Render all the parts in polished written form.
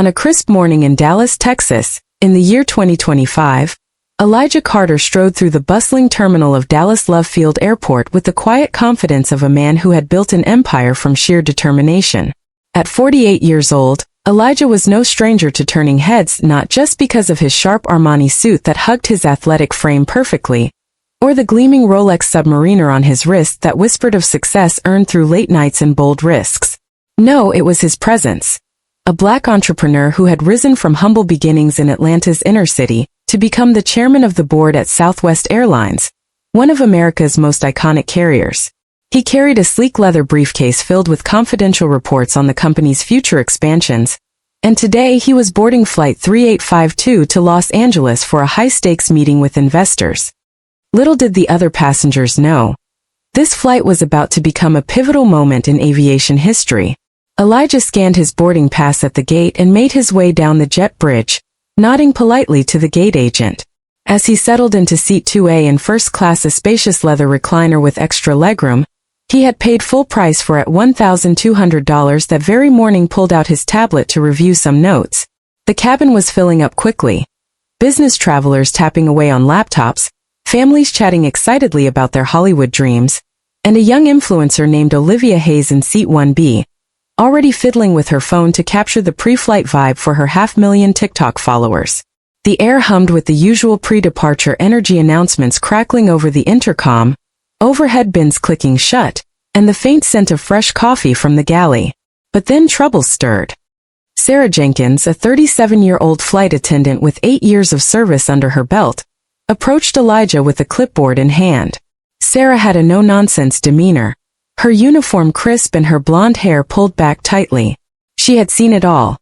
On a crisp morning in Dallas, Texas, in the year 2025, Elijah Carter strode through the bustling terminal of Dallas Love Field Airport with the quiet confidence of a man who had built an empire from sheer determination. At 48 years old, Elijah was no stranger to turning heads, not just because of his sharp Armani suit that hugged his athletic frame perfectly, or the gleaming Rolex Submariner on his wrist that whispered of success earned through late nights and bold risks. No, it was his presence. A black entrepreneur who had risen from humble beginnings in Atlanta's inner city to become the chairman of the board at Southwest Airlines, one of America's most iconic carriers. He carried a sleek leather briefcase filled with confidential reports on the company's future expansions, and today he was boarding Flight 3852 to Los Angeles for a high-stakes meeting with investors. Little did the other passengers know, this flight was about to become a pivotal moment in aviation history. Elijah scanned his boarding pass at the gate and made his way down the jet bridge, nodding politely to the gate agent. As he settled into Seat 2A in first class, a spacious leather recliner with extra legroom, he had paid full price for at $1,200 that very morning, pulled out his tablet to review some notes. The cabin was filling up quickly. Business travelers tapping away on laptops, families chatting excitedly about their Hollywood dreams, and a young influencer named Olivia Hayes in Seat 1B, already fiddling with her phone to capture the pre-flight vibe for her 500,000 TikTok followers. The air hummed with the usual pre-departure energy announcements crackling over the intercom, overhead bins clicking shut, and the faint scent of fresh coffee from the galley. But then trouble stirred. Sarah Jenkins, a 37-year-old flight attendant with 8 years of service under her belt, approached Elijah with a clipboard in hand. Sarah had a no-nonsense demeanor, her uniform crisp and her blonde hair pulled back tightly. She had seen it all.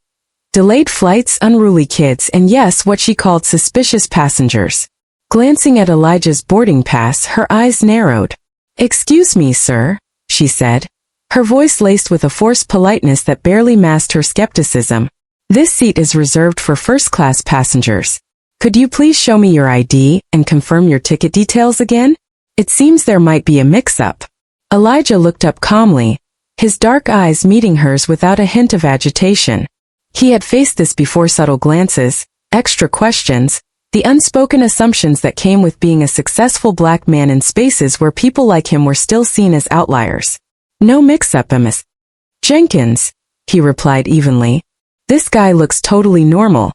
Delayed flights, unruly kids, and yes, what she called suspicious passengers. Glancing at Elijah's boarding pass, her eyes narrowed. "Excuse me, sir," she said, her voice laced with a forced politeness that barely masked her skepticism. "This seat is reserved for first-class passengers. Could you please show me your ID and confirm your ticket details again? It seems there might be a mix-up." Elijah looked up calmly, his dark eyes meeting hers without a hint of agitation. He had faced this before: subtle glances, extra questions, the unspoken assumptions that came with being a successful black man in spaces where people like him were still seen as outliers. "No mix-up, Miss Jenkins," he replied evenly. "This guy looks totally normal,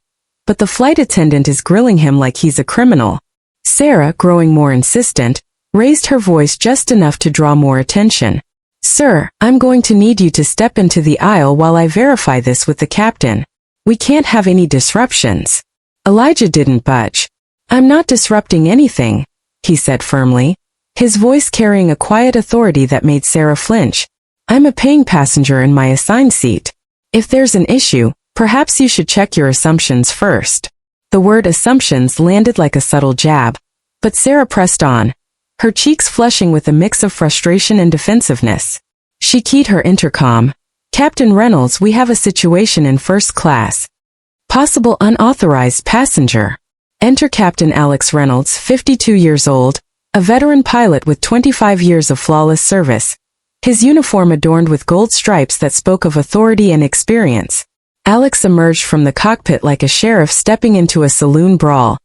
but the flight attendant is grilling him like he's a criminal." Sarah, growing more insistent, raised her voice just enough to draw more attention. "Sir, I'm going to need you to step into the aisle while I verify this with the captain. We can't have any disruptions." Elijah didn't budge. "I'm not disrupting anything," he said firmly, his voice carrying a quiet authority that made Sarah flinch. "I'm a paying passenger in my assigned seat. If there's an issue, perhaps you should check your assumptions first." The word assumptions landed like a subtle jab, but Sarah pressed on, her cheeks flushing with a mix of frustration and defensiveness. She keyed her intercom. "Captain Reynolds, we have a situation in first class. Possible unauthorized passenger. Enter Captain Alex Reynolds, 52 years old, a veteran pilot with 25 years of flawless service, his uniform adorned with gold stripes that spoke of authority and experience." Alex emerged from the cockpit like a sheriff stepping into a saloon brawl,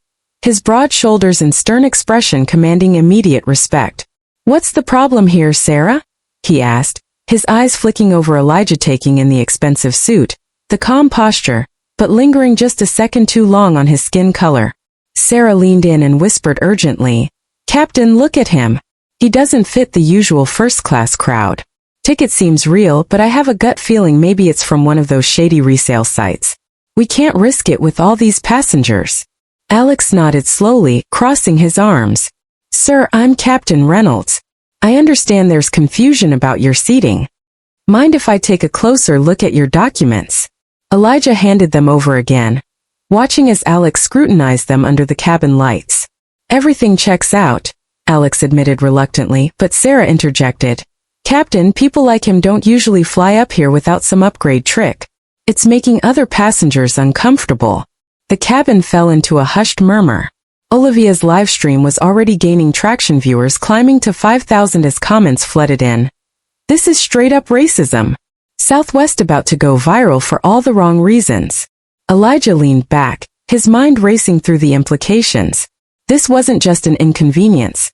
his broad shoulders and stern expression commanding immediate respect. "What's the problem here, Sarah?" he asked, his eyes flicking over Elijah, taking in the expensive suit, the calm posture, but lingering just a second too long on his skin color. Sarah leaned in and whispered urgently, "Captain, look at him. He doesn't fit the usual first-class crowd. Ticket seems real, but I have a gut feeling maybe it's from one of those shady resale sites. We can't risk it with all these passengers." Alex nodded slowly, crossing his arms. "Sir, I'm Captain Reynolds. I understand there's confusion about your seating. Mind if I take a closer look at your documents?" Elijah handed them over again, watching as Alex scrutinized them under the cabin lights. "Everything checks out," Alex admitted reluctantly, but Sarah interjected, "Captain, people like him don't usually fly up here without some upgrade trick. It's making other passengers uncomfortable." The cabin fell into a hushed murmur. Olivia's live stream was already gaining traction, viewers climbing to 5,000 as comments flooded in. "This is straight up racism. Southwest about to go viral for all the wrong reasons." Elijah leaned back, his mind racing through the implications. This wasn't just an inconvenience.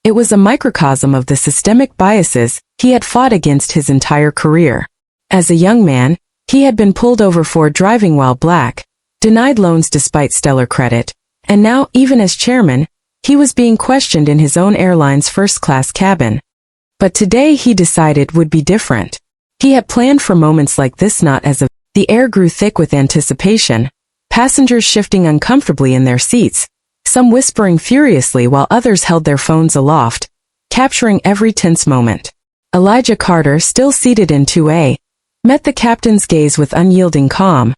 It was a microcosm of the systemic biases he had fought against his entire career. As a young man, he had been pulled over for driving while black, denied loans despite stellar credit, and now, even as chairman, he was being questioned in his own airline's first-class cabin. But today he decided would be different. He had planned for moments like this not as the air grew thick with anticipation, passengers shifting uncomfortably in their seats, some whispering furiously while others held their phones aloft, capturing every tense moment. Elijah Carter, still seated in 2A, met the captain's gaze with unyielding calm,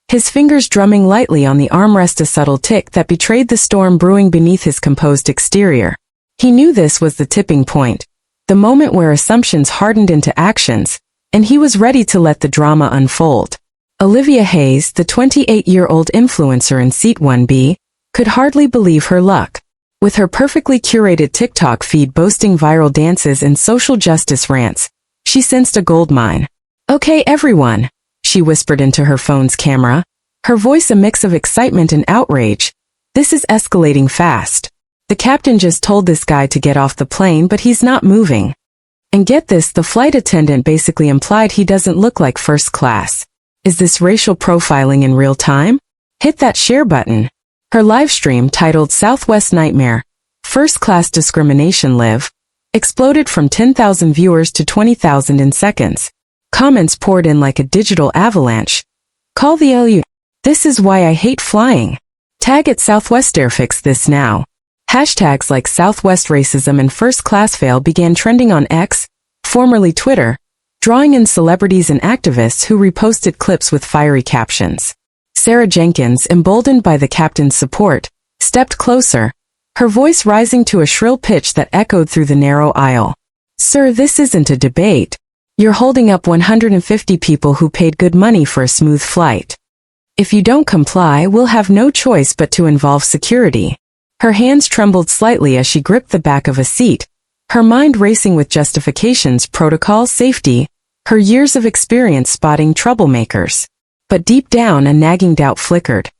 his fingers drumming lightly on the armrest, a subtle tick that betrayed the storm brewing beneath his composed exterior. He knew this was the tipping point, the moment where assumptions hardened into actions, and he was ready to let the drama unfold. Olivia Hayes, the 28-year-old influencer in Seat 1B, could hardly believe her luck. With her perfectly curated TikTok feed boasting viral dances and social justice rants, she sensed a goldmine. "Okay, everyone," she whispered into her phone's camera, her voice a mix of excitement and outrage. "This is escalating fast. The captain just told this guy to get off the plane, but he's not moving. And get this, the flight attendant basically implied he doesn't look like first class. Is this racial profiling in real time? Hit that share button." Her livestream, titled Southwest Nightmare, First Class Discrimination Live, exploded from 10,000 viewers to 20,000 in seconds. Comments poured in like a digital avalanche. "Call the LU. This is why I hate flying. Tag at Southwestair, fix this now." Hashtags like Southwest racism and first class fail began trending on X, formerly Twitter, drawing in celebrities and activists who reposted clips with fiery captions. Sarah Jenkins, emboldened by the captain's support, stepped closer, her voice rising to a shrill pitch that echoed through the narrow aisle. "Sir, this isn't a debate. You're holding up 150 people who paid good money for a smooth flight. If you don't comply, we'll have no choice but to involve security." Her hands trembled slightly as she gripped the back of a seat, her mind racing with justifications, protocol, safety, her years of experience spotting troublemakers. But deep down, a nagging doubt flickered.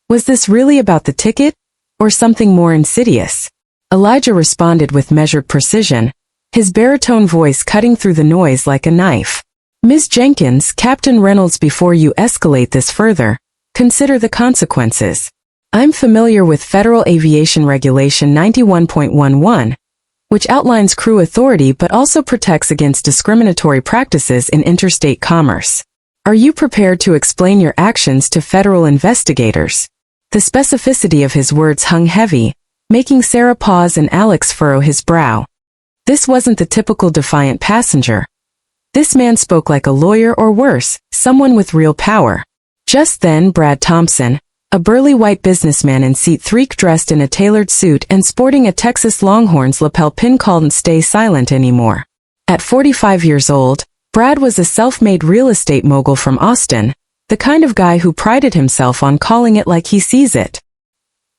Was this really about the ticket, or something more insidious? Elijah responded with measured precision, his baritone voice cutting through the noise like a knife. "Ms. Jenkins, Captain Reynolds, before you escalate this further, consider the consequences. I'm familiar with Federal Aviation Regulation 91.11, which outlines crew authority but also protects against discriminatory practices in interstate commerce. Are you prepared to explain your actions to federal investigators?" The specificity of his words hung heavy, making Sarah pause and Alex furrow his brow. This wasn't the typical defiant passenger. This man spoke like a lawyer, or worse, someone with real power. Just then, Brad Thompson, a burly white businessman in seat 3, dressed in a tailored suit and sporting a Texas Longhorns lapel pin, called "Stay Silent Anymore." At 45 years old, Brad was a self-made real estate mogul from Austin, the kind of guy who prided himself on calling it like he sees it.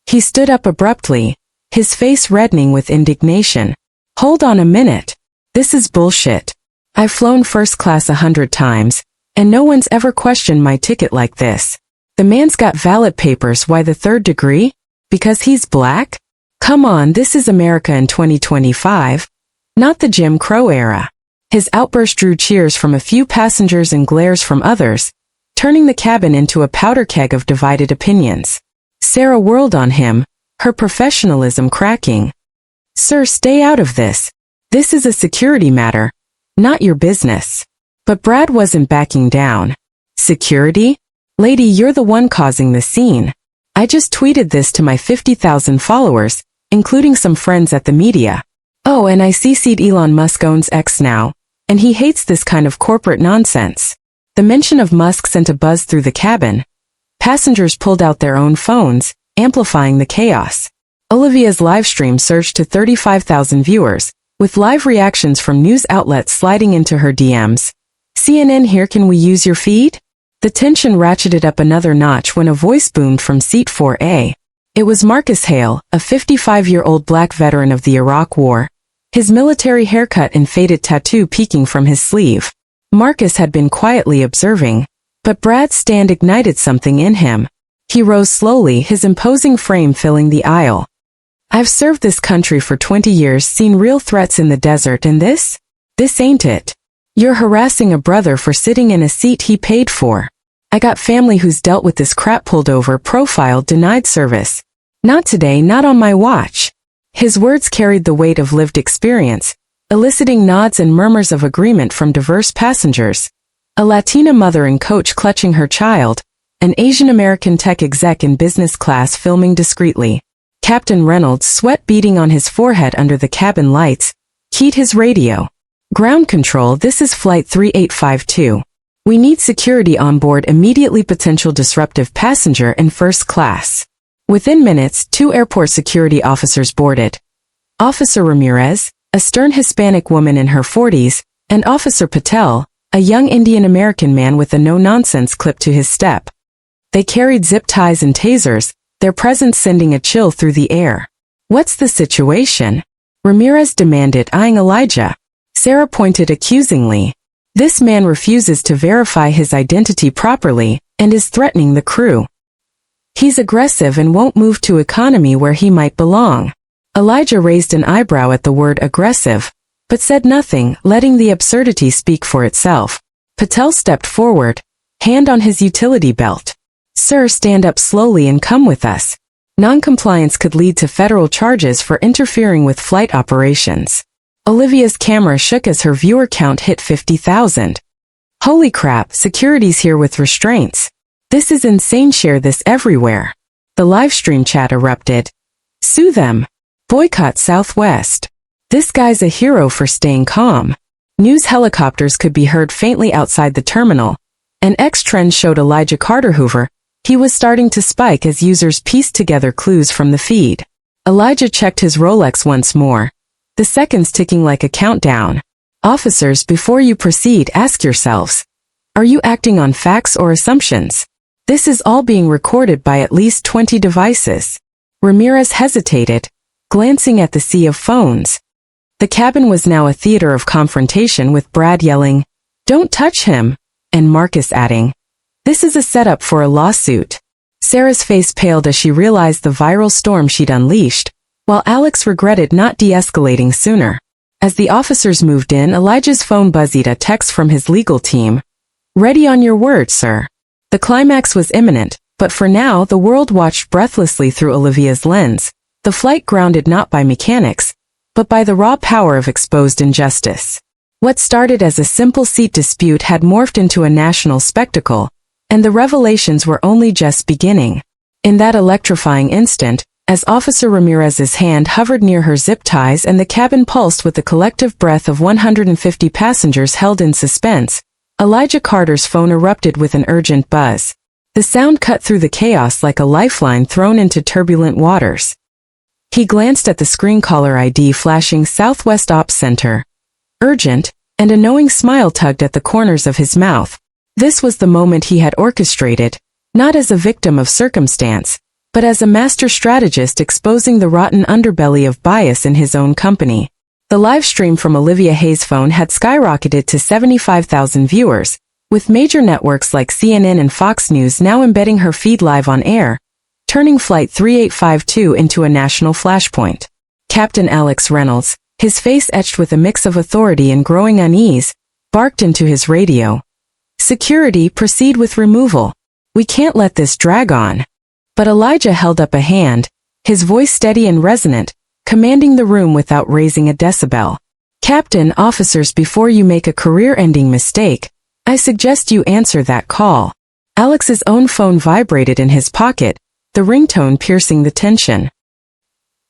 He stood up abruptly, his face reddening with indignation. "Hold on a minute. This is bullshit. I've flown first class 100 times, and no one's ever questioned my ticket like this. The man's got valid papers. Why the third degree? Because he's black? Come on, this is America in 2025, not the Jim Crow era." His outburst drew cheers from a few passengers and glares from others, turning the cabin into a powder keg of divided opinions. Sarah whirled on him, her professionalism cracking. "Sir, stay out of this. This is a security matter, not your business." But Brad wasn't backing down. "Security? Lady, you're the one causing the scene. I just tweeted this to my 50,000 followers, including some friends at the media. Oh, and I CC'd Elon Musk owns X now, and he hates this kind of corporate nonsense." The mention of Musk sent a buzz through the cabin. Passengers pulled out their own phones, amplifying the chaos. Olivia's livestream surged to 35,000 viewers, with live reactions from news outlets sliding into her DMs. "CNN here, can we use your feed?" The tension ratcheted up another notch when a voice boomed from seat 4A. It was Marcus Hale, a 55-year-old black veteran of the Iraq War, his military haircut and faded tattoo peeking from his sleeve. Marcus had been quietly observing, but Brad's stand ignited something in him. He rose slowly, his imposing frame filling the aisle. I've served this country for 20 years, seen real threats in the desert, and this ain't it. You're harassing a brother for sitting in a seat he paid for. I got family who's dealt with this crap, pulled over, profiled, denied service. Not today, not on my watch. His words carried the weight of lived experience, eliciting nods and murmurs of agreement from diverse passengers. A Latina mother and coach clutching her child, an Asian American tech exec in business class filming discreetly. Captain Reynolds, sweat beading on his forehead under the cabin lights, keyed his radio. Ground control, this is flight 3852. We need security on board immediately, potential disruptive passenger in first class. Within minutes, 2 airport security officers boarded. Officer Ramirez, a stern Hispanic woman in her 40s, and Officer Patel, a young Indian American man with a no-nonsense clip to his step. They carried zip ties and tasers, their presence sending a chill through the air. What's the situation? Ramirez demanded, eyeing Elijah. Sarah pointed accusingly. This man refuses to verify his identity properly, and is threatening the crew. He's aggressive and won't move to economy where he might belong. Elijah raised an eyebrow at the word aggressive, but said nothing, letting the absurdity speak for itself. Patel stepped forward, hand on his utility belt. Sir, stand up slowly and come with us. Noncompliance could lead to federal charges for interfering with flight operations. Olivia's camera shook as her viewer count hit 50,000. Holy crap, security's here with restraints. This is insane, share this everywhere. The livestream chat erupted. Sue them. Boycott Southwest. This guy's a hero for staying calm. News helicopters could be heard faintly outside the terminal. An X-trend showed Elijah Carter Hoover. He was starting to spike as users pieced together clues from the feed. Elijah checked his Rolex once more. The seconds ticking like a countdown. Officers, before you proceed, ask yourselves. Are you acting on facts or assumptions? This is all being recorded by at least 20 devices. Ramirez hesitated, glancing at the sea of phones. The cabin was now a theater of confrontation, with Brad yelling, "Don't touch him," and Marcus adding, "This is a setup for a lawsuit." Sarah's face paled as she realized the viral storm she'd unleashed, while Alex regretted not de-escalating sooner. As the officers moved in, Elijah's phone buzzed, a text from his legal team. "Ready on your word, sir." The climax was imminent, but for now the world watched breathlessly through Olivia's lens, the flight grounded not by mechanics, but by the raw power of exposed injustice. What started as a simple seat dispute had morphed into a national spectacle, and the revelations were only just beginning. In that electrifying instant, as Officer Ramirez's hand hovered near her zip ties and the cabin pulsed with the collective breath of 150 passengers held in suspense, Elijah Carter's phone erupted with an urgent buzz. The sound cut through the chaos like a lifeline thrown into turbulent waters. He glanced at the screen, caller ID flashing Southwest Ops Center. Urgent, and a knowing smile tugged at the corners of his mouth. This was the moment he had orchestrated, not as a victim of circumstance, but as a master strategist exposing the rotten underbelly of bias in his own company. The live stream from Olivia Hayes' phone had skyrocketed to 75,000 viewers, with major networks like CNN and Fox News now embedding her feed live on air, turning Flight 3852 into a national flashpoint. Captain Alex Reynolds, his face etched with a mix of authority and growing unease, barked into his radio. "Security, proceed with removal. We can't let this drag on." But Elijah held up a hand, his voice steady and resonant, commanding the room without raising a decibel. "Captain, officers, before you make a career-ending mistake, I suggest you answer that call." Alex's own phone vibrated in his pocket, the ringtone piercing the tension.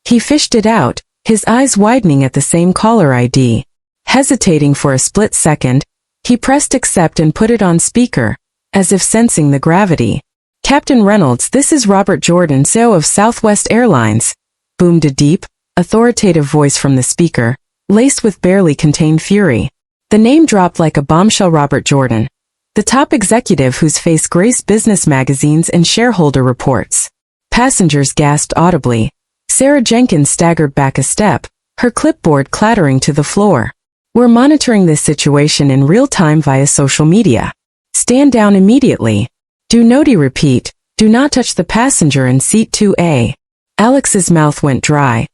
He fished it out, his eyes widening at the same caller ID. Hesitating for a split second, he pressed accept and put it on speaker, as if sensing the gravity. "Captain Reynolds, this is Robert Jordan, CEO of Southwest Airlines," boomed a deep, authoritative voice from the speaker, laced with barely contained fury. The name dropped like a bombshell. Robert Jordan, the top executive whose face graced business magazines and shareholder reports. Passengers gasped audibly. Sarah Jenkins staggered back a step, her clipboard clattering to the floor. "We're monitoring this situation in real time via social media. Stand down immediately. Do noti repeat, Do not touch the passenger in seat 2A. Alex's mouth went dry,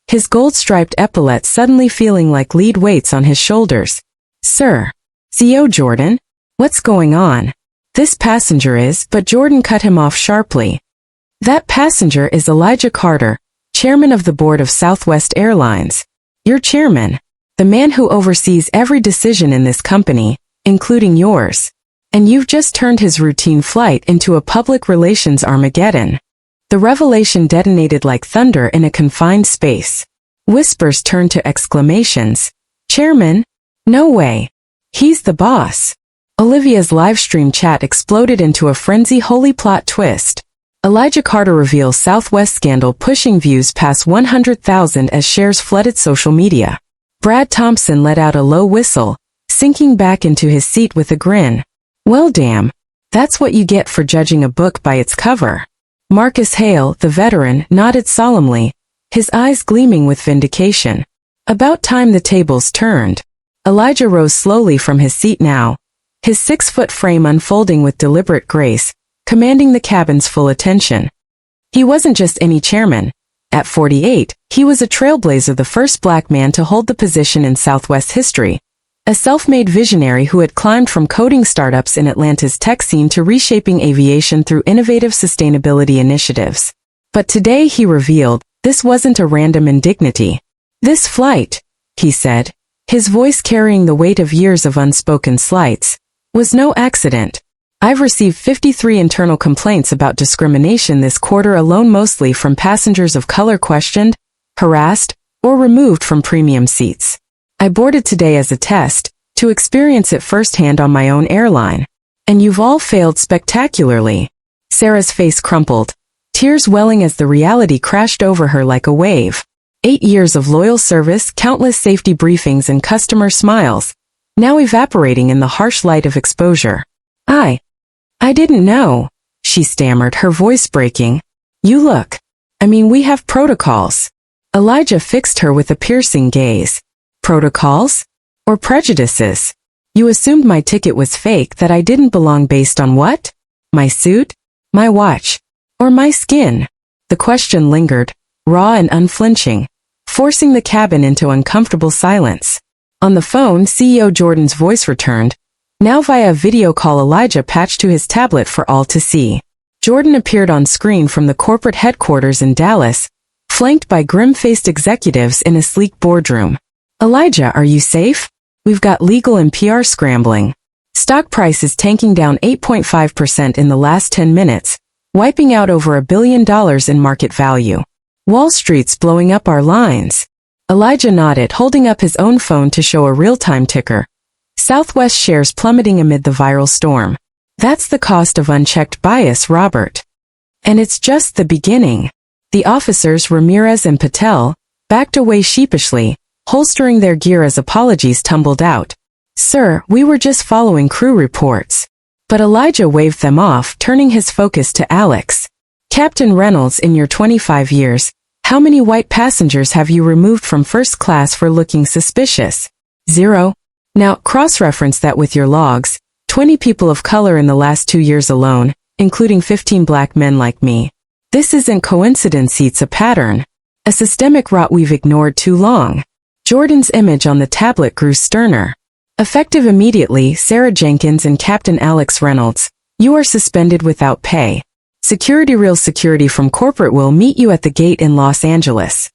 his gold-striped epaulets suddenly feeling like lead weights on his shoulders. Sir. CO Jordan? What's going on? This passenger is, but Jordan cut him off sharply. That passenger is Elijah Carter, chairman of the board of Southwest Airlines. Your chairman. The man who oversees every decision in this company, including yours. And you've just turned his routine flight into a public relations Armageddon. The revelation detonated like thunder in a confined space. Whispers turned to exclamations. Chairman? No way. He's the boss. Olivia's livestream chat exploded into a frenzy holy plot twist. Elijah Carter reveals Southwest scandal pushing views past 100,000 as shares flooded social media. Brad Thompson let out a low whistle, sinking back into his seat with a grin. Well damn, that's what you get for judging a book by its cover. Marcus Hale, the veteran, nodded solemnly, his eyes gleaming with vindication. About time the tables turned. Elijah rose slowly from his seat now, his 6-foot frame unfolding with deliberate grace, commanding the cabin's full attention. He wasn't just any chairman. At 48, he was a trailblazer, the first black man to hold the position in Southwest history. A self-made visionary who had climbed from coding startups in Atlanta's tech scene to reshaping aviation through innovative sustainability initiatives. But today he revealed, this wasn't a random indignity. This flight, he said, his voice carrying the weight of years of unspoken slights, was no accident. I've received 53 internal complaints about discrimination this quarter alone, mostly from passengers of color questioned, harassed, or removed from premium seats. I boarded today as a test, to experience it firsthand on my own airline. And you've all failed spectacularly. Sarah's face crumpled, tears welling as the reality crashed over her like a wave. 8 years of loyal service, countless safety briefings and customer smiles, now evaporating in the harsh light of exposure. I didn't know, she stammered, her voice breaking. You look. We have protocols. Elijah fixed her with a piercing gaze. Protocols? Or prejudices? You assumed my ticket was fake, that I didn't belong based on what? My suit? My watch? Or my skin? The question lingered, raw and unflinching, forcing the cabin into uncomfortable silence. On the phone, CEO Jordan's voice returned, now via video call. Elijah patched to his tablet for all to see. Jordan appeared on screen from the corporate headquarters in Dallas, flanked by grim-faced executives in a sleek boardroom. Elijah, are you safe? We've got legal and PR scrambling. Stock prices tanking down 8.5% in the last 10 minutes, wiping out over $1 billion in market value. Wall Street's blowing up our lines. Elijah nodded, holding up his own phone to show a real-time ticker. Southwest shares plummeting amid the viral storm. That's the cost of unchecked bias, Robert. And it's just the beginning. The officers, Ramirez and Patel, backed away sheepishly, holstering their gear as apologies tumbled out. Sir, we were just following crew reports. But Elijah waved them off, turning his focus to Alex. Captain Reynolds, in your 25 years, how many white passengers have you removed from first class for looking suspicious? 0. Now, cross-reference that with your logs. 20 people of color in the last 2 years alone, including 15 black men like me. This isn't coincidence, it's a pattern. A systemic rot we've ignored too long. Jordan's image on the tablet grew sterner. Effective immediately, Sarah Jenkins and Captain Alex Reynolds, you are suspended without pay. Security, real security from corporate, will meet you at the gate in Los Angeles.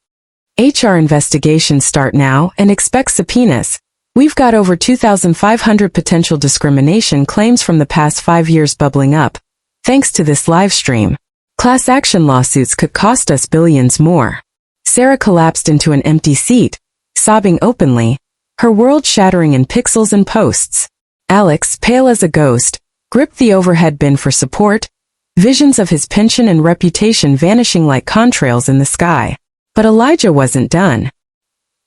HR investigations start now, and expect subpoenas. We've got over 2,500 potential discrimination claims from the past 5 years bubbling up. Thanks to this live stream. Class action lawsuits could cost us billions more. Sarah collapsed into an empty seat, sobbing openly, her world shattering in pixels and posts. Alex, pale as a ghost, gripped the overhead bin for support, visions of his pension and reputation vanishing like contrails in the sky. But Elijah wasn't done.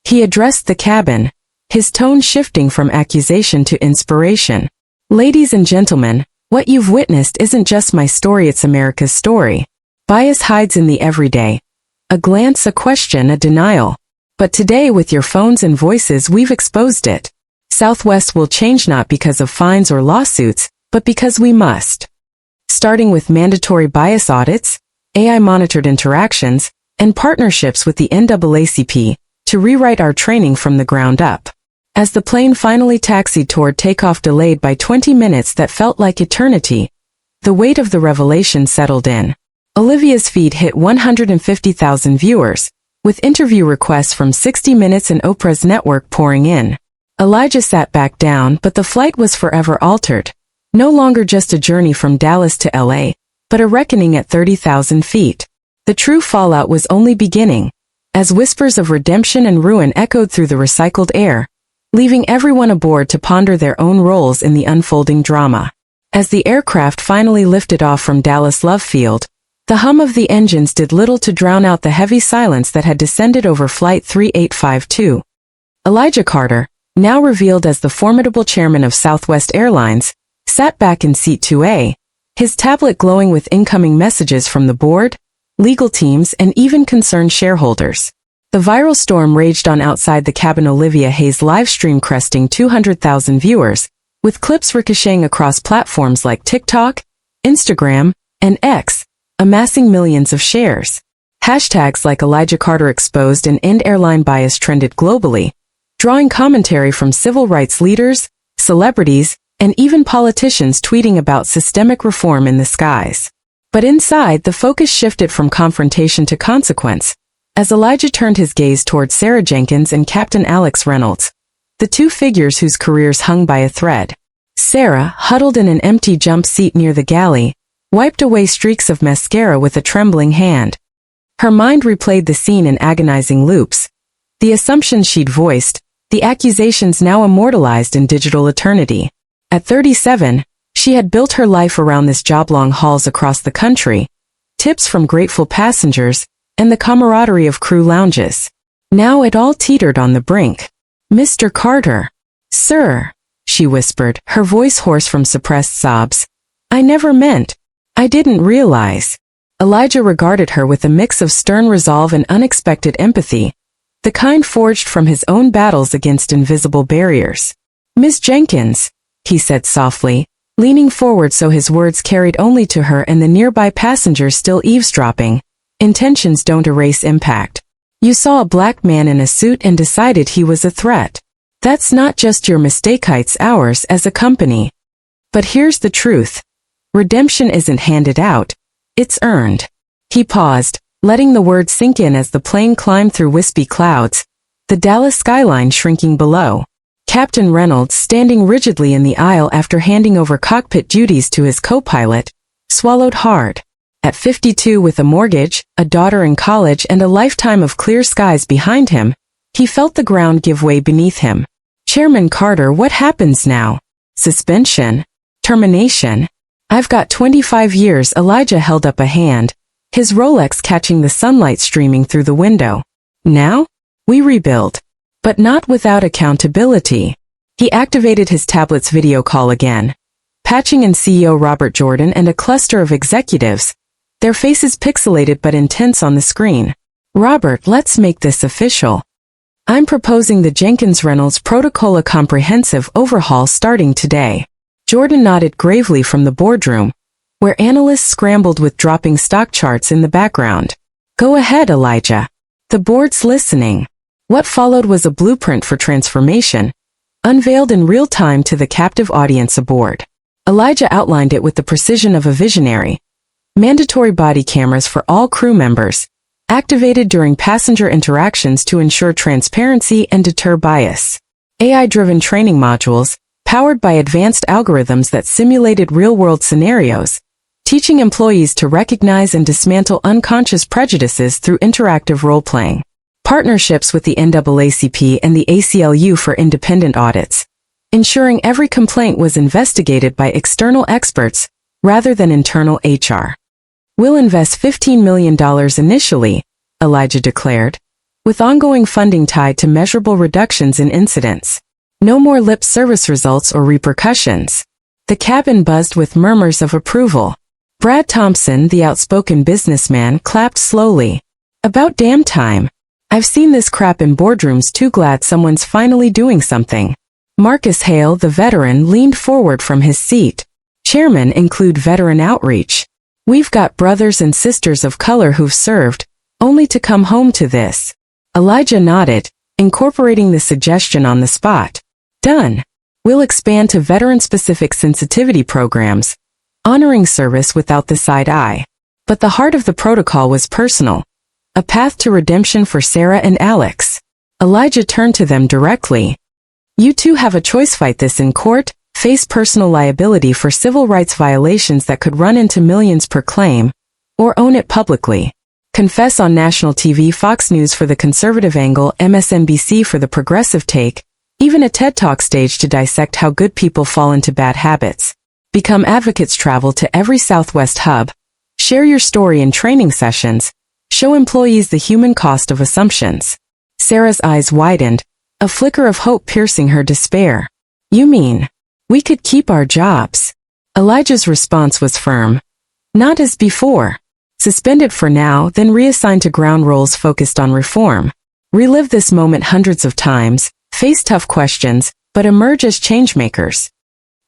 He addressed the cabin, his tone shifting from accusation to inspiration. Ladies and gentlemen, what you've witnessed isn't just my story, it's America's story. Bias hides in the everyday. A glance, a question, a denial. But today, with your phones and voices, we've exposed it. Southwest will change, not because of fines or lawsuits, but because we must. starting with mandatory bias audits, AI-monitored interactions, and partnerships with the NAACP to rewrite our training from the ground up. As the plane finally taxied toward takeoff, delayed by 20 minutes that felt like eternity, the weight of the revelation settled in. Olivia's feed hit 150,000 viewers, with interview requests from 60 Minutes and Oprah's network pouring in. Elijah sat back down, but the flight was forever altered. No longer just a journey from Dallas to LA, but a reckoning at 30,000 feet. The true fallout was only beginning, as whispers of redemption and ruin echoed through the recycled air, leaving everyone aboard to ponder their own roles in the unfolding drama. As the aircraft finally lifted off from Dallas Love Field, the hum of the engines did little to drown out the heavy silence that had descended over Flight 3852. Elijah Carter, now revealed as the formidable chairman of Southwest Airlines, sat back in seat 2A, his tablet glowing with incoming messages from the board, legal teams, and even concerned shareholders. The viral storm raged on outside the cabin. Olivia Hayes' livestream cresting 200,000 viewers, with clips ricocheting across platforms like TikTok, Instagram, and X, amassing millions of shares. Hashtags like Elijah Carter exposed and end airline bias trended globally, drawing commentary from civil rights leaders, celebrities, and even politicians tweeting about systemic reform in the skies. But inside, the focus shifted from confrontation to consequence, as Elijah turned his gaze toward Sarah Jenkins and Captain Alex Reynolds, the two figures whose careers hung by a thread. Sarah, huddled in an empty jump seat near the galley, wiped away streaks of mascara with a trembling hand. Her mind replayed the scene in agonizing loops, the assumptions she'd voiced, the accusations now immortalized in digital eternity. At 37, she had built her life around this job-long hauls across the country, tips from grateful passengers, and the camaraderie of crew lounges. Now it all teetered on the brink. "Mr. Carter." "Sir," she whispered, her voice hoarse from suppressed sobs. "I never meant. I didn't realize." Elijah regarded her with a mix of stern resolve and unexpected empathy, the kind forged from his own battles against invisible barriers. "Miss Jenkins," he said softly, leaning forward so his words carried only to her and the nearby passengers still eavesdropping. "Intentions don't erase impact. You saw a black man in a suit and decided he was a threat. That's not just your mistake, it's ours as a company. But here's the truth. Redemption isn't handed out, it's earned." He paused, letting the words sink in as the plane climbed through wispy clouds, the Dallas skyline shrinking below. Captain Reynolds, standing rigidly in the aisle after handing over cockpit duties to his co-pilot, swallowed hard. At 52, with a mortgage, a daughter in college, and a lifetime of clear skies behind him, he felt the ground give way beneath him. "Chairman Carter, what happens now? Suspension? Termination? I've got 25 years." Elijah held up a hand, his Rolex catching the sunlight streaming through the window. "Now? We rebuild. But not without accountability." He activated his tablet's video call again, patching in CEO Robert Jordan and a cluster of executives, their faces pixelated but intense on the screen. "Robert, let's make this official. I'm proposing the Jenkins-Reynolds Protocol, a comprehensive overhaul starting today." Jordan nodded gravely from the boardroom, where analysts scrambled with dropping stock charts in the background. "Go ahead, Elijah. The board's listening." What followed was a blueprint for transformation, unveiled in real time to the captive audience aboard. Elijah outlined it with the precision of a visionary. Mandatory body cameras for all crew members, activated during passenger interactions to ensure transparency and deter bias. AI-driven training modules, powered by advanced algorithms that simulated real-world scenarios, teaching employees to recognize and dismantle unconscious prejudices through interactive role-playing. Partnerships with the NAACP and the ACLU for independent audits, ensuring every complaint was investigated by external experts rather than internal HR. "We'll invest $15 million initially," Elijah declared, with ongoing funding tied to measurable reductions in incidents. No more lip service results or repercussions. The cabin buzzed with murmurs of approval. Brad Thompson, the outspoken businessman, clapped slowly. "About damn time. I've seen this crap in boardrooms too. Glad someone's finally doing something." Marcus Hale, the veteran, leaned forward from his seat. Chairmen include veteran outreach. We've got brothers and sisters of color who've served, only to come home to this. Elijah nodded, incorporating the suggestion on the spot. Done. We'll expand to veteran-specific sensitivity programs, honoring service without the side eye. But the heart of the protocol was personal. A path to redemption for Sarah and Alex. Elijah turned to them directly. You two have a choice: fight this in court, face personal liability for civil rights violations that could run into millions per claim, or own it publicly. Confess on national TV, Fox News for the conservative angle, MSNBC for the progressive take, even a TED Talk stage to dissect how good people fall into bad habits. Become advocates, travel to every Southwest hub, share your story in training sessions, show employees the human cost of assumptions. Sarah's eyes widened, a flicker of hope piercing her despair. You mean, we could keep our jobs? Elijah's response was firm. Not as before. Suspended for now, then reassigned to ground roles focused on reform. Relive this moment hundreds of times, face tough questions, but emerge as changemakers.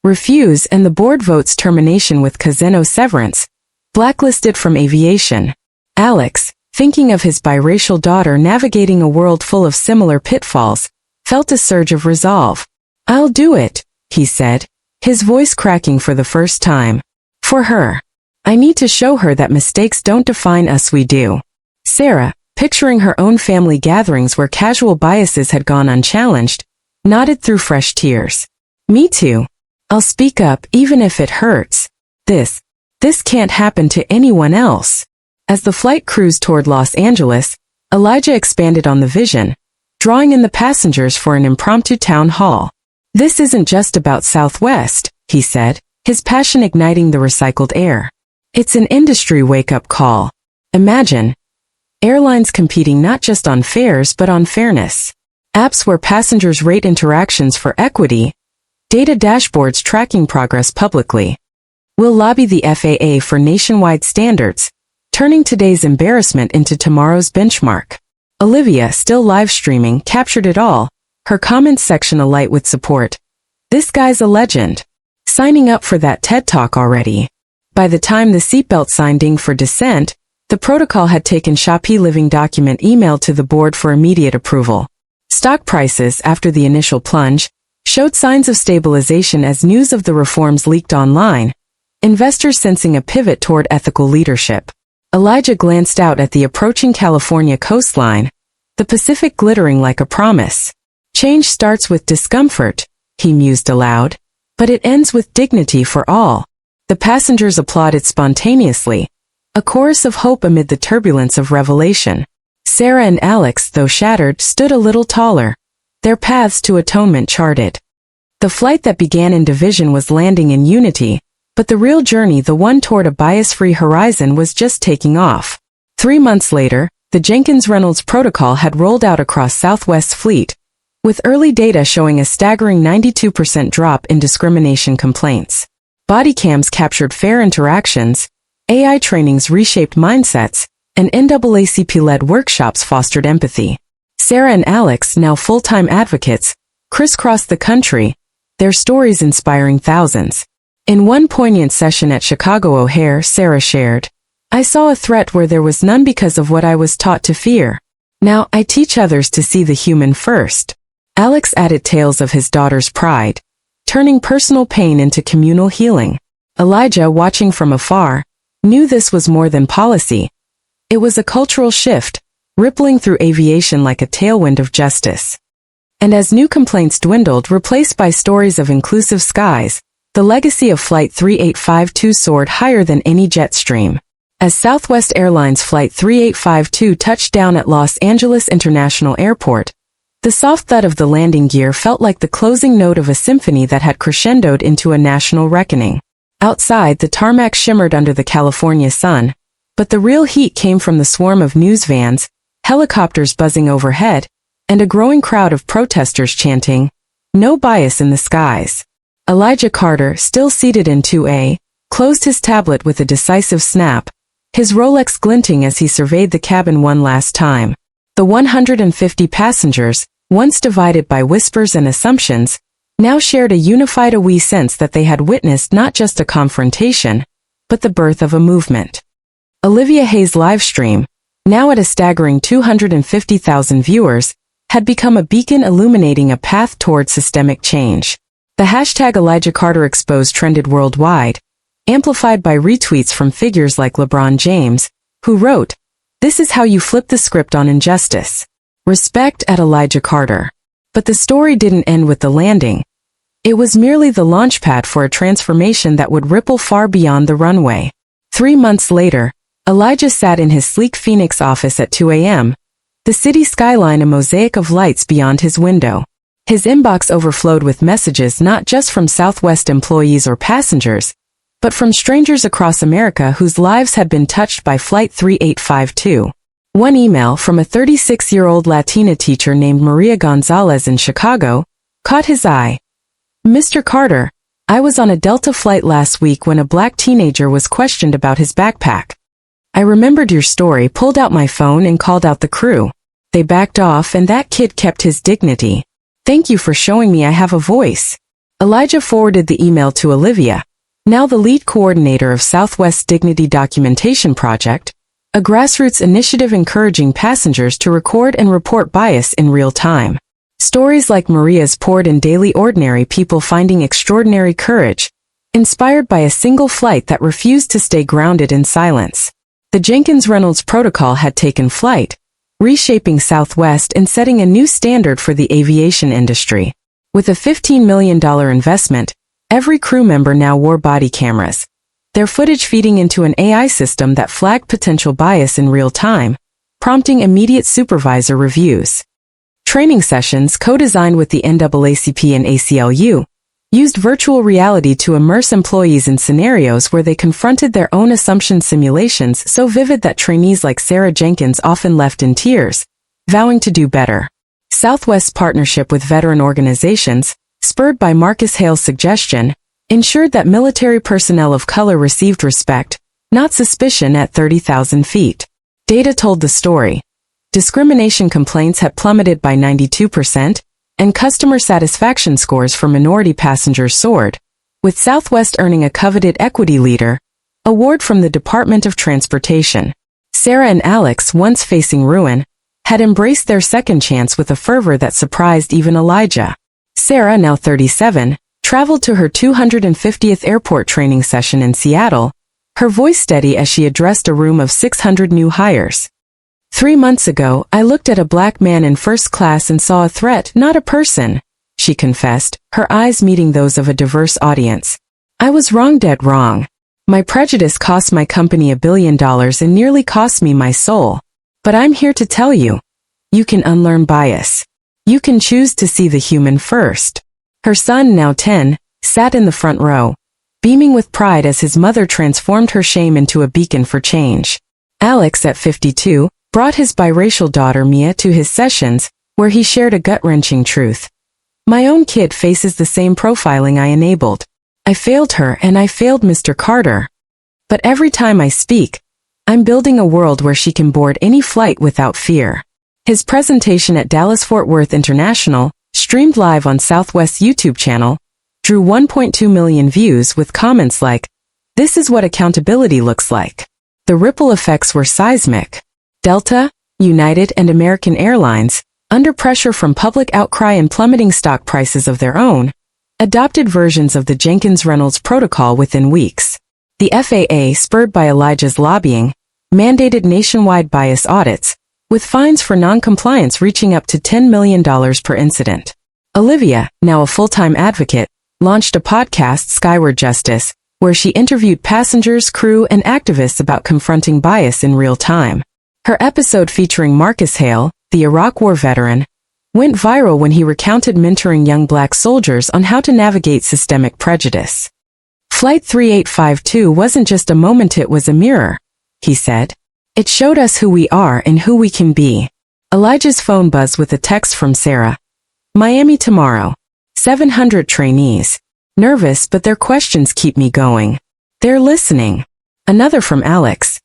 Refuse and the board votes termination with Kazeno severance. Blacklisted from aviation. Alex, thinking of his biracial daughter navigating a world full of similar pitfalls, felt a surge of resolve. I'll do it, he said, his voice cracking for the first time. For her. I need to show her that mistakes don't define us, we do. Sarah, picturing her own family gatherings where casual biases had gone unchallenged, nodded through fresh tears. Me too. I'll speak up even if it hurts. This can't happen to anyone else. As the flight cruised toward Los Angeles, Elijah expanded on the vision, drawing in the passengers for an impromptu town hall. This isn't just about Southwest, he said, his passion igniting the recycled air. It's an industry wake-up call. Imagine airlines competing not just on fares but on fairness. Apps where passengers rate interactions for equity. Data dashboards tracking progress publicly. We'll lobby the FAA for nationwide standards, turning today's embarrassment into tomorrow's benchmark. Olivia, still live streaming, captured it all, her comments section alight with support. This guy's a legend. Signing up for that TED Talk already. By the time the seatbelt sign dinged for dissent, the protocol had taken Shopee living document emailed to the board for immediate approval. Stock prices, after the initial plunge, showed signs of stabilization as news of the reforms leaked online, investors sensing a pivot toward ethical leadership. Elijah glanced out at the approaching California coastline, the Pacific glittering like a promise. Change starts with discomfort, he mused aloud, but it ends with dignity for all. The passengers applauded spontaneously, a chorus of hope amid the turbulence of revelation. Sarah and Alex, though shattered, stood a little taller, their paths to atonement charted. The flight that began in division was landing in unity, but the real journey, the one toward a bias-free horizon, was just taking off. 3 months later, the Jenkins-Reynolds protocol had rolled out across Southwest's fleet, with early data showing a staggering 92% drop in discrimination complaints. Body cams captured fair interactions, AI trainings reshaped mindsets, and NAACP-led workshops fostered empathy. Sarah and Alex, now full-time advocates, crisscrossed the country, their stories inspiring thousands. In one poignant session at Chicago O'Hare, Sarah shared, I saw a threat where there was none because of what I was taught to fear. Now I teach others to see the human first. Alex added tales of his daughter's pride, turning personal pain into communal healing. Elijah, watching from afar, knew this was more than policy. It was a cultural shift, rippling through aviation like a tailwind of justice. And as new complaints dwindled, replaced by stories of inclusive skies, the legacy of Flight 3852 soared higher than any jet stream. As Southwest Airlines Flight 3852 touched down at Los Angeles International Airport, the soft thud of the landing gear felt like the closing note of a symphony that had crescendoed into a national reckoning. Outside, the tarmac shimmered under the California sun, but the real heat came from the swarm of news vans, helicopters buzzing overhead, and a growing crowd of protesters chanting, "No bias in the skies." Elijah Carter, still seated in 2A, closed his tablet with a decisive snap, his Rolex glinting as he surveyed the cabin one last time. The 150 passengers, once divided by whispers and assumptions, now shared a unified sense that they had witnessed not just a confrontation, but the birth of a movement. Olivia Hayes' livestream, now at a staggering 250,000 viewers, had become a beacon illuminating a path toward systemic change. The hashtag Elijah Carter Exposed trended worldwide, amplified by retweets from figures like LeBron James, who wrote, "This is how you flip the script on injustice. Respect at Elijah Carter." But the story didn't end with the landing. It was merely the launchpad for a transformation that would ripple far beyond the runway. 3 months later, Elijah sat in his sleek Phoenix office at 2 a.m., the city skyline a mosaic of lights beyond his window. His inbox overflowed with messages not just from Southwest employees or passengers, but from strangers across America whose lives had been touched by Flight 3852. One email from a 36-year-old Latina teacher named Maria Gonzalez in Chicago caught his eye. "Mr. Carter, I was on a Delta flight last week when a black teenager was questioned about his backpack. I remembered your story, pulled out my phone and called out the crew. They backed off and that kid kept his dignity. Thank you for showing me I have a voice." Elijah forwarded the email to Olivia, now the lead coordinator of Southwest's Dignity Documentation Project, a grassroots initiative encouraging passengers to record and report bias in real time. Stories like Maria's poured in daily ordinary people finding extraordinary courage, inspired by a single flight that refused to stay grounded in silence. The Jenkins-Reynolds protocol had taken flight, reshaping Southwest and setting a new standard for the aviation industry. With a $15 million investment, every crew member now wore body cameras, their footage feeding into an AI system that flagged potential bias in real time, prompting immediate supervisor reviews. Training sessions, co-designed with the NAACP and ACLU, used virtual reality to immerse employees in scenarios where they confronted their own assumption simulations so vivid that trainees like Sarah Jenkins often left in tears, vowing to do better. Southwest's partnership with veteran organizations, spurred by Marcus Hale's suggestion, ensured that military personnel of color received respect, not suspicion at 30,000 feet. Data told the story. Discrimination complaints had plummeted by 92%, and customer satisfaction scores for minority passengers soared, with Southwest earning a coveted Equity Leader award from the Department of Transportation. Sarah and Alex, once facing ruin, had embraced their second chance with a fervor that surprised even Elijah. Sarah, now 37, traveled to her 250th airport training session in Seattle, her voice steady as she addressed a room of 600 new hires. "3 months ago, I looked at a black man in first class and saw a threat, not a person," she confessed, her eyes meeting those of a diverse audience. "I was wrong, dead wrong. My prejudice cost my company $1 billion and nearly cost me my soul. But I'm here to tell you, you can unlearn bias. You can choose to see the human first." Her son, now 10, sat in the front row, beaming with pride as his mother transformed her shame into a beacon for change. Alex, at 52, brought his biracial daughter Mia to his sessions, where he shared a gut-wrenching truth. "My own kid faces the same profiling I enabled. I failed her and I failed Mr. Carter. But every time I speak, I'm building a world where she can board any flight without fear." His presentation at Dallas-Fort Worth International, streamed live on Southwest's YouTube channel, drew 1.2 million views with comments like, "This is what accountability looks like." The ripple effects were seismic. Delta, United, and American Airlines, under pressure from public outcry and plummeting stock prices of their own, adopted versions of the Jenkins-Reynolds protocol within weeks. The FAA, spurred by Elijah's lobbying, mandated nationwide bias audits, with fines for non-compliance reaching up to $10 million per incident. Olivia, now a full-time advocate, launched a podcast, Skyward Justice, where she interviewed passengers, crew, and activists about confronting bias in real time. Her episode featuring Marcus Hale, the Iraq War veteran, went viral when he recounted mentoring young black soldiers on how to navigate systemic prejudice. "Flight 3852 wasn't just a moment, it was a mirror," he said. "It showed us who we are and who we can be." Elijah's phone buzzed with a text from Sarah. "Miami tomorrow. 700 trainees. Nervous, but their questions keep me going. They're listening." Another from Alex.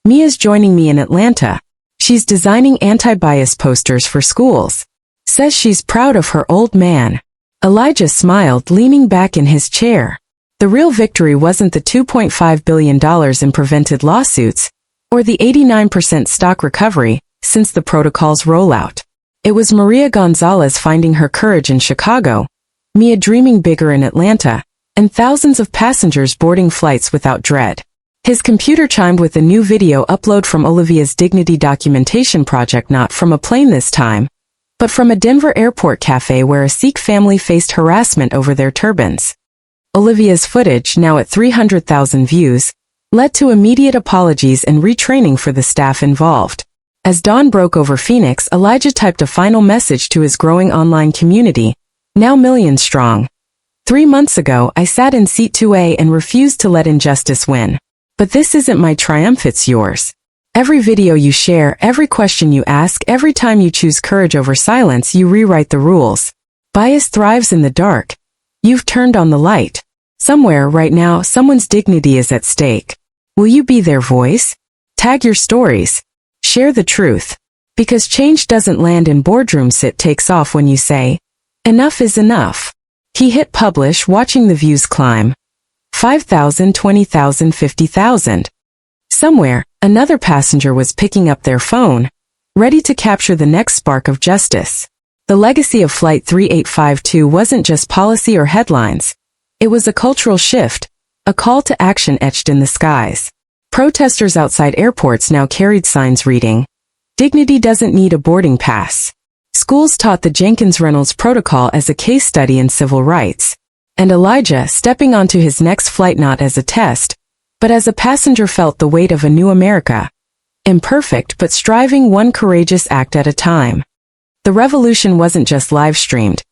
"Mia's joining me in Atlanta. She's designing anti-bias posters for schools. Says she's proud of her old man. Elijah smiled, leaning back in his chair. The real victory wasn't the $2.5 billion in prevented lawsuits, or the 89% stock recovery since the protocol's rollout. It was Maria Gonzalez finding her courage in Chicago, Mia dreaming bigger in Atlanta, and thousands of passengers boarding flights without dread. His computer chimed with a new video upload from Olivia's dignity documentation project, not from a plane this time, but from a Denver airport cafe where a Sikh family faced harassment over their turbans. Olivia's footage, now at 300,000 views, led to immediate apologies and retraining for the staff involved. As dawn broke over Phoenix, Elijah typed a final message to his growing online community, now millions strong. 3 months ago, I sat in seat 2A and refused to let injustice win. But this isn't my triumph, it's yours. Every video you share, every question you ask, every time you choose courage over silence, you rewrite the rules. Bias thrives in the dark. You've turned on the light. Somewhere right now, someone's dignity is at stake. Will you be their voice? Tag your stories. Share the truth. Because change doesn't land in boardrooms, it takes off when you say, enough is enough. He hit publish, watching the views climb. 5,000, 20,000, 50,000. Somewhere, another passenger was picking up their phone, ready to capture the next spark of justice. The legacy of Flight 3852 wasn't just policy or headlines. It was a cultural shift, a call to action etched in the skies. Protesters outside airports now carried signs reading, "Dignity doesn't need a boarding pass." Schools taught the Jenkins-Reynolds Protocol as a case study in civil rights. And Elijah, stepping onto his next flight not as a test, but as a passenger, felt the weight of a new America. Imperfect but striving, one courageous act at a time. The revolution wasn't just live-streamed.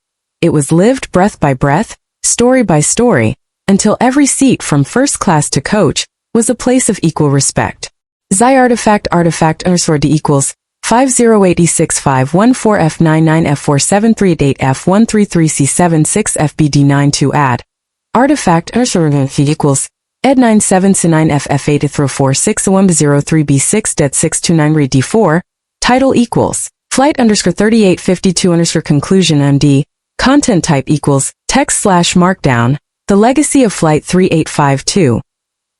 It was lived breath by breath, story by story, until every seat from first class to coach was a place of equal respect. Xi artifact _D equals 508E6514F99F47388F133C76FBD92 add. Artifact equals ed97C9F8F460103B6 dead 629 read D4. Title equals flight _3852 conclusion MD. Content type equals text/markdown. The legacy of Flight 3852.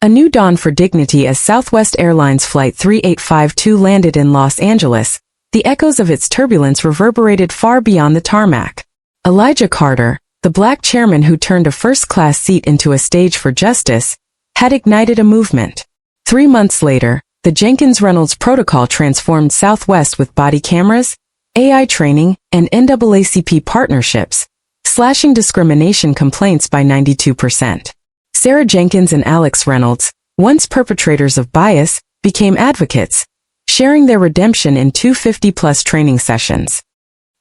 A new dawn for dignity. As Southwest Airlines Flight 3852 landed in Los Angeles, the echoes of its turbulence reverberated far beyond the tarmac. Elijah Carter, the black chairman who turned a first-class seat into a stage for justice, had ignited a movement. 3 months later, the Jenkins-Reynolds Protocol transformed Southwest with body cameras, AI training, and NAACP partnerships, slashing discrimination complaints by 92%. Sarah Jenkins and Alex Reynolds, once perpetrators of bias, became advocates, sharing their redemption in 250-plus training sessions.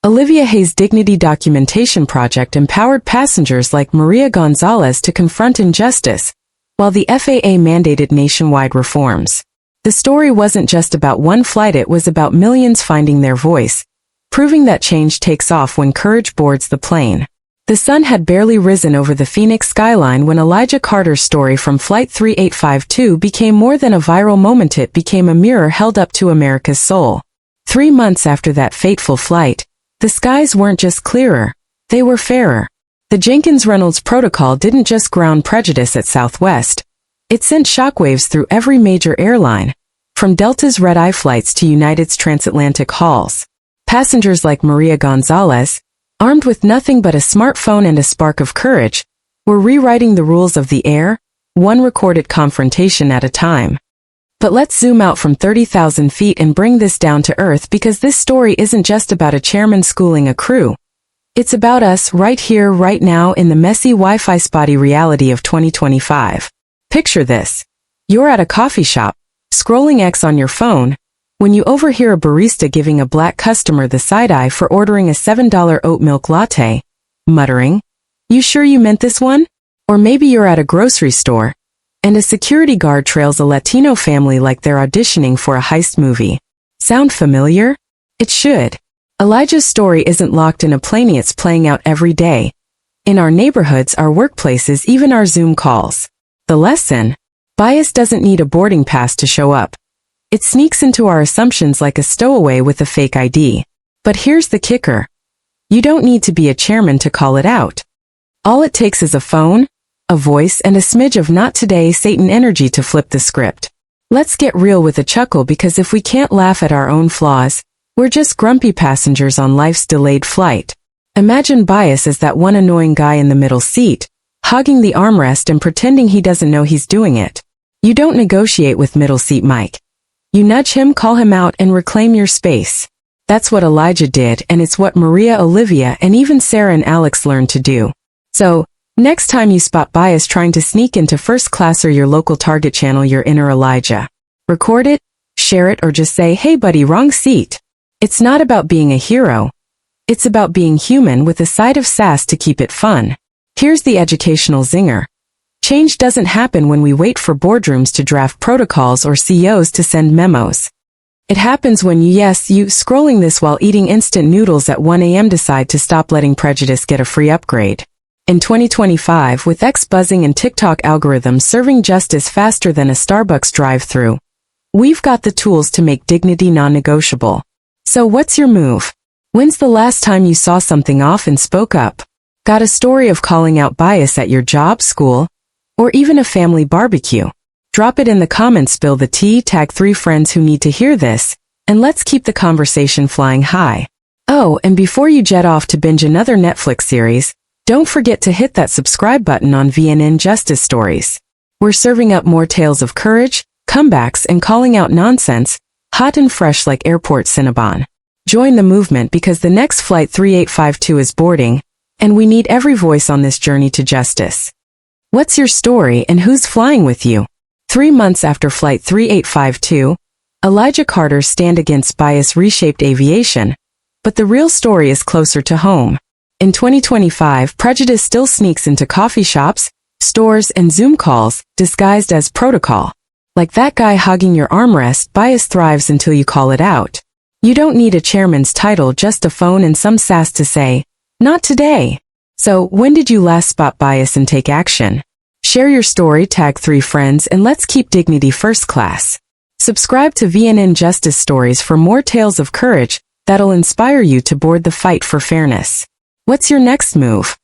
Olivia Hayes' Dignity Documentation Project empowered passengers like Maria Gonzalez to confront injustice, while the FAA mandated nationwide reforms. The story wasn't just about one flight, it was about millions finding their voice, proving that change takes off when courage boards the plane. The sun had barely risen over the Phoenix skyline when Elijah Carter's story from Flight 3852 became more than a viral moment. It became a mirror held up to America's soul. 3 months after that fateful flight, the skies weren't just clearer, they were fairer. The Jenkins-Reynolds Protocol didn't just ground prejudice at Southwest. It sent shockwaves through every major airline, from Delta's red-eye flights to United's transatlantic hauls. Passengers like Maria Gonzalez, armed with nothing but a smartphone and a spark of courage, were rewriting the rules of the air, one recorded confrontation at a time. But let's zoom out from 30,000 feet and bring this down to earth, because this story isn't just about a chairman schooling a crew. It's about us, right here, right now, in the messy, Wi-Fi spotty reality of 2025. Picture this. You're at a coffee shop, scrolling X on your phone, when you overhear a barista giving a black customer the side-eye for ordering a $7 oat milk latte, muttering, "You sure you meant this one?" Or maybe you're at a grocery store, and a security guard trails a Latino family like they're auditioning for a heist movie. Sound familiar? It should. Elijah's story isn't locked in a plane, it's playing out every day. In our neighborhoods, our workplaces, even our Zoom calls. The lesson? Bias doesn't need a boarding pass to show up. It sneaks into our assumptions like a stowaway with a fake ID. But here's the kicker. You don't need to be a chairman to call it out. All it takes is a phone, a voice, and a smidge of not today Satan energy to flip the script. Let's get real with a chuckle, because if we can't laugh at our own flaws, we're just grumpy passengers on life's delayed flight. Imagine bias as that one annoying guy in the middle seat, hogging the armrest and pretending he doesn't know he's doing it. You don't negotiate with middle seat Mike. You nudge him, call him out, and reclaim your space. That's what Elijah did, and it's what Maria, Olivia, and even Sarah and Alex learned to do. So, next time you spot bias trying to sneak into first class or your local Target channel your inner Elijah, record it, share it, or just say, "Hey buddy, wrong seat." It's not about being a hero. It's about being human with a side of sass to keep it fun. Here's the educational zinger. Change doesn't happen when we wait for boardrooms to draft protocols or CEOs to send memos. It happens when you scrolling this while eating instant noodles at 1 a.m. decide to stop letting prejudice get a free upgrade. In 2025, with X buzzing and TikTok algorithms serving justice faster than a Starbucks drive-thru, we've got the tools to make dignity non-negotiable. So what's your move? When's the last time you saw something off and spoke up? Got a story of calling out bias at your job, school, or even a family barbecue? Drop it in the comments, spill the tea, tag 3 friends who need to hear this, and let's keep the conversation flying high. Oh, and before you jet off to binge another Netflix series, don't forget to hit that subscribe button on VNN Justice Stories. We're serving up more tales of courage, comebacks, and calling out nonsense, hot and fresh like airport Cinnabon. Join the movement, because the next flight 3852 is boarding, and we need every voice on this journey to justice. What's your story and who's flying with you? 3 months after Flight 3852, Elijah Carter's stand against bias reshaped aviation, but the real story is closer to home. In 2025, prejudice still sneaks into coffee shops, stores, and Zoom calls, disguised as protocol. Like that guy hogging your armrest, bias thrives until you call it out. You don't need a chairman's title, just a phone and some sass to say, "Not today." So, when did you last spot bias and take action? Share your story, tag 3 friends, and let's keep dignity first class. Subscribe to VNN Justice Stories for more tales of courage that'll inspire you to board the fight for fairness. What's your next move?